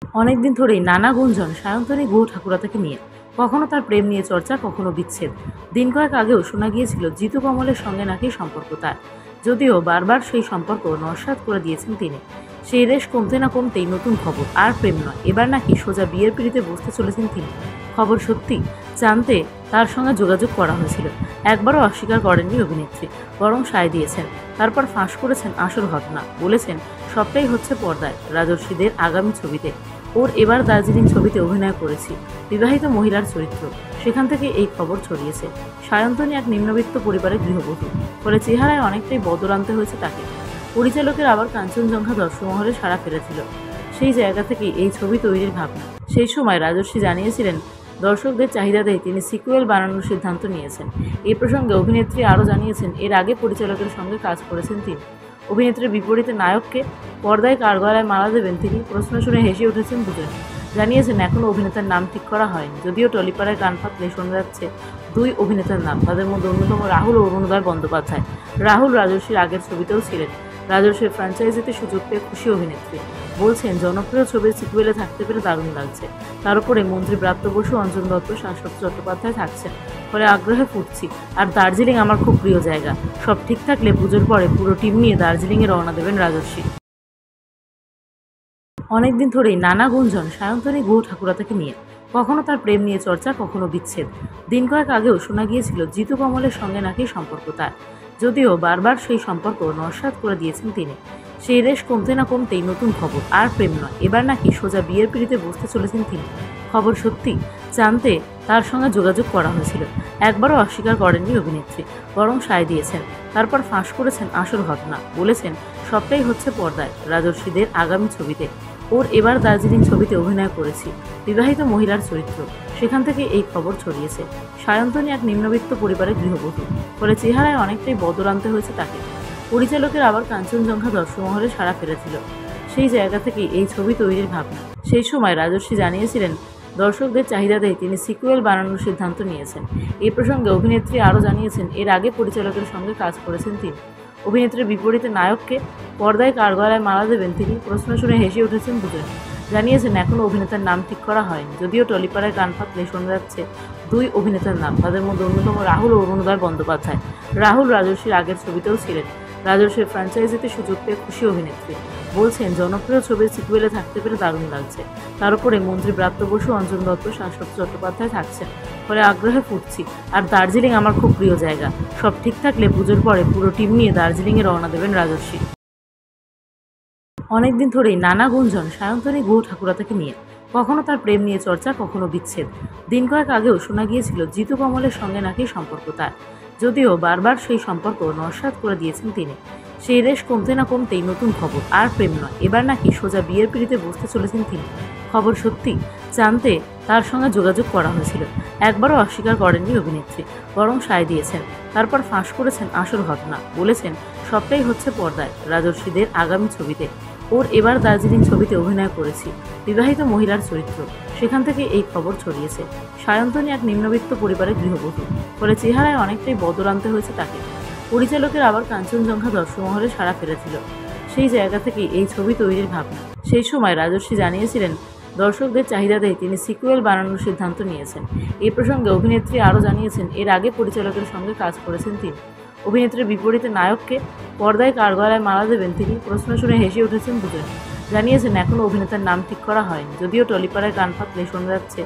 অনেকদিন ধরেই নানা গুঞ্জন সায়ন্তনী গুহ ঠাকুরতাকে নিয়ে। কখনো তার প্রেম নিয়ে চর্চা, কখনো বিচ্ছেদ। দিন কয়েক আগেও শোনা গিয়েছিল জিতু কমলের সঙ্গে নাকি সম্পর্ক তার, যদিও বারবার সেই সম্পর্ক নস্যাৎ করে দিয়েছেন তিনি। সেই রেশ কমতে না কমতেই নতুন খবর, আর প্রেম নয়, এবার নাকি সোজা বিয়ের পিড়িতে বসতে চলেছেন তিনি। খবর সত্যি জানতে তার সঙ্গে যোগাযোগ করা হয়েছিল। একবারও অস্বীকার করেননি অভিনেত্রী, বরং সায় দিয়েছেন। তারপর ফাঁস করেছেন আসল ঘটনা, বলেছেন সবটাই হচ্ছে পর্দায়, রাজর্ষিদের আগামী ছবিতে। ওর এবার দার্জিলিং ছবিতে অভিনয় করেছি, বিবাহিত মহিলার চরিত্র। সেখান থেকে এই খবর ছড়িয়েছে। সায়ন্তনী এক নিম্নবিত্ত পরিবারের গৃহবধূ, ফলে চেহারায় অনেকটাই বদল আনতে হয়েছে তাকে। পরিচালকের আবার কাঞ্চনজঙ্ঘা দর্শকমহলে সাড়া ফেলেছিল। সেই জায়গা থেকেই এই ছবি তৈরির ভাবনা। সেই সময় রাজর্ষি জানিয়েছিলেন, দর্শকদের চাহিদাতেই তিনি সিকুয়েল বানানোর সিদ্ধান্ত নিয়েছেন। এই প্রসঙ্গে অভিনেত্রী আরও জানিয়েছেন, এর আগে পরিচালকের সঙ্গে কাজ করেছেন তিনি। অভিনেত্রীর বিপরীতে নায়ককে পর্দায় কার গলায় মালা দেবেন তিনি, প্রশ্ন শুনে হেসে উঠেছেন দুজনে। জানিয়েছেন এখনও অভিনেতার নাম ঠিক করা হয়নি, যদিও টলিপাড়ায় কান পাতলে শোনা যাচ্ছে দুই অভিনেতার নাম। তাদের মধ্যে অন্যতম রাহুল ও অরুণোদয় বন্দ্যোপাধ্যায়। রাহুল রাজর্ষির আগের ছবিতেও ছিলেন। রাজর্ষির ফ্র্যাঞ্চাইজিতে সুযোগ পেয়ে খুশি অভিনেত্রী, বলছেন জনপ্রিয় ছবির সিকুয়েলে থাকতে পেরে দারুণ লাগছে। তার উপরে মন্ত্রী ব্রাত্য বসু, অঞ্জন দত্ত, শাশ্বত চট্টোপাধ্যায় থাকছেন, ফলে আগ্রহে ফুটছি। আর দার্জিলিং আমার খুব প্রিয় জায়গা। সব ঠিক থাকলে পুজোর পরে পুরো টিম নিয়ে দার্জিলিংয়ে রওনা দেবেন রাজর্ষি। অনেকদিন ধরেই নানা গুঞ্জন সায়ন্তনী গুহ ঠাকুরতাকে নিয়ে। কখনো তার প্রেম নিয়ে চর্চা, কখনো বিচ্ছেদ। দিন কয়েক আগেও শোনা গিয়েছিল জিতু কমলের সঙ্গে নাকি সম্পর্ক তার, যদিও বারবার সেই সম্পর্ক নস্যাৎ করে দিয়েছেন তিনি। সেই রেশ কমতে না কমতেই নতুন খবর, আর প্রেম নয়, এবার নাকি সোজা বিয়ের পিড়িতে বসতে চলেছেন তিনি। খবর সত্যি জানতে তার সঙ্গে যোগাযোগ করা হয়েছিল। একবারও অস্বীকার করেননি অভিনেত্রী, বরং সায় দিয়েছেন। তারপর ফাঁস করেছেন আসল ঘটনা, বলেছেন সবটাই হচ্ছে পর্দায়, রাজর্ষিদের আগামী ছবিতে। ওর এবার দার্জিলিং ছবিতে অভিনয় করেছি, বিবাহিত মহিলার চরিত্র। সেখান থেকে এই খবর ছড়িয়েছে। সায়ন্তনী এক নিম্নবিত্ত পরিবারের গৃহবধূ, ফলে চেহারায় অনেকটাই বদল আনতে হয়েছে তাকে। পরিচালকের আবার কাঞ্চনজঙ্ঘা দর্শকমহলে সাড়া ফেলেছিল। সেই জায়গা থেকেই এই ছবি তৈরির ভাবনা। সেই সময় রাজর্ষি জানিয়েছিলেন, দর্শকদের চাহিদাতেই তিনি সিকুয়েল বানানোর সিদ্ধান্ত নিয়েছেন। এই প্রসঙ্গে অভিনেত্রী আরও জানিয়েছেন, এর আগে পরিচালকের সঙ্গে কাজ করেছেন তিনি। অভিনেত্রীর বিপরীতে নায়ককে পর্দায় কার গলায় মালা দেবেন তিনি, প্রশ্ন শুনে হেসে উঠেছেন দুজনে। জানিয়েছেন এখনও অভিনেতার নাম ঠিক করা হয়নি, যদিও টলিপাড়ায় কান পাতলে শোনা যাচ্ছে দুই অভিনেতার নাম। তাদের মধ্যে অন্যতম রাহুল ও অরুণোদয় বন্দ্যোপাধ্যায়। রাহুল রাজর্ষির আগের ছবিতেও ছিলেন। রাজর্ষির ফ্র্যাঞ্চাইজিতে সুযোগ পেয়ে খুশি অভিনেত্রী, বলছেন জনপ্রিয় ছবির সিকুয়েলে থাকতে পেরে দারুণ লাগছে। তার উপরে মন্ত্রী ব্রাত্য বসু, অঞ্জন দত্ত, শাশ্বত চট্টোপাধ্যায় থাকছেন, ফলে আগ্রহে ফুটছি। আর দার্জিলিং আমার খুব প্রিয় জায়গা। সব ঠিক থাকলে পুজোর পরে পুরো টিম নিয়ে দার্জিলিংয়ে রওনা দেবেন রাজর্ষি। অনেকদিন ধরেই নানা গুঞ্জন সায়ন্তনী গুহ ঠাকুরতাকে নিয়ে। কখনো তার প্রেম নিয়ে চর্চা, কখনো বিচ্ছেদ। দিন কয়েক আগেও শোনা গিয়েছিল জিতু কমলের সঙ্গে নাকি সম্পর্ক তার, যদিও বারবার সেই সম্পর্ক নস্যাৎ করে দিয়েছেন তিনি। সেই রেশ কমতে না কমতেই নতুন খবর, আর প্রেম নয়, এবার নাকি সোজা বিয়ের পিড়িতে বসতে চলেছেন তিনি। খবর সত্যি জানতে তার সঙ্গে যোগাযোগ করা হয়েছিল। একবারও অস্বীকার করেননি অভিনেত্রী, বরং সায় দিয়েছেন। তারপর ফাঁস করেছেন আসল ঘটনা, বলেছেন সবটাই হচ্ছে পর্দায়, রাজর্ষিদের আগামী ছবিতে। ওর এবার দার্জিলিং ছবিতে অভিনয় করেছি, বিবাহিত মহিলার চরিত্র। সেখান থেকে এই খবর ছড়িয়েছে। সায়ন্তনী এক নিম্নবিত্ত পরিবারের গৃহবধূ, ফলে চেহারায় অনেকটাই বদল আনতে হয়েছে তাকে। পরিচালকের আবার কাঞ্চনজঙ্ঘা দর্শকমহলে সাড়া ফেলেছিল। সেই জায়গা থেকেই এই ছবি তৈরির ভাবনা। সেই সময় রাজর্ষি জানিয়েছিলেন, দর্শকদের চাহিদাতেই তিনি সিকুয়েল বানানোর সিদ্ধান্ত নিয়েছেন। এই প্রসঙ্গে অভিনেত্রী আরও জানিয়েছেন, এর আগে পরিচালকের সঙ্গে কাজ করেছেন তিনি। অভিনেত্রীর বিপরীতে নায়ককে পর্দায় কার গলায় মালা দেবেন তিনি, প্রশ্ন শুনে হেসে উঠেছেন দুজনে। জানিয়েছেন এখনও অভিনেতার নাম ঠিক করা হয়নি, যদিও টলিপাড়ায় কান পাতলে শোনা যাচ্ছে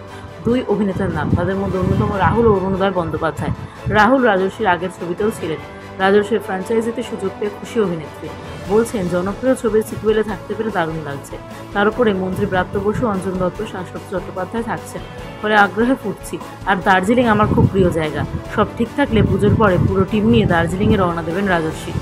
দুই অভিনেতার নাম। তাদের মধ্যে অন্যতম রাহুল ও অরুণোদয় বন্দ্যোপাধ্যায়। রাহুল রাজর্ষির আগের ছবিতেও ছিলেন। রাজর্ষির ফ্র্যাঞ্চাইজিতে সুযোগ পেয়ে খুশি অভিনেত্রী, বলছেন জনপ্রিয় ছবির সিকুয়েলে থাকতে পেরে দারুণ লাগছে। তার উপরে মন্ত্রী ব্রাত্য বসু, অঞ্জন দত্ত, শাশ্বত চট্টোপাধ্যায় থাকছেন, ফলে আগ্রহে ফুটছি। আর দার্জিলিং আমার খুব প্রিয় জায়গা। সব ঠিক থাকলে পুজোর পরে পুরো টিম নিয়ে দার্জিলিংয়ে রওনা দেবেন রাজর্ষি।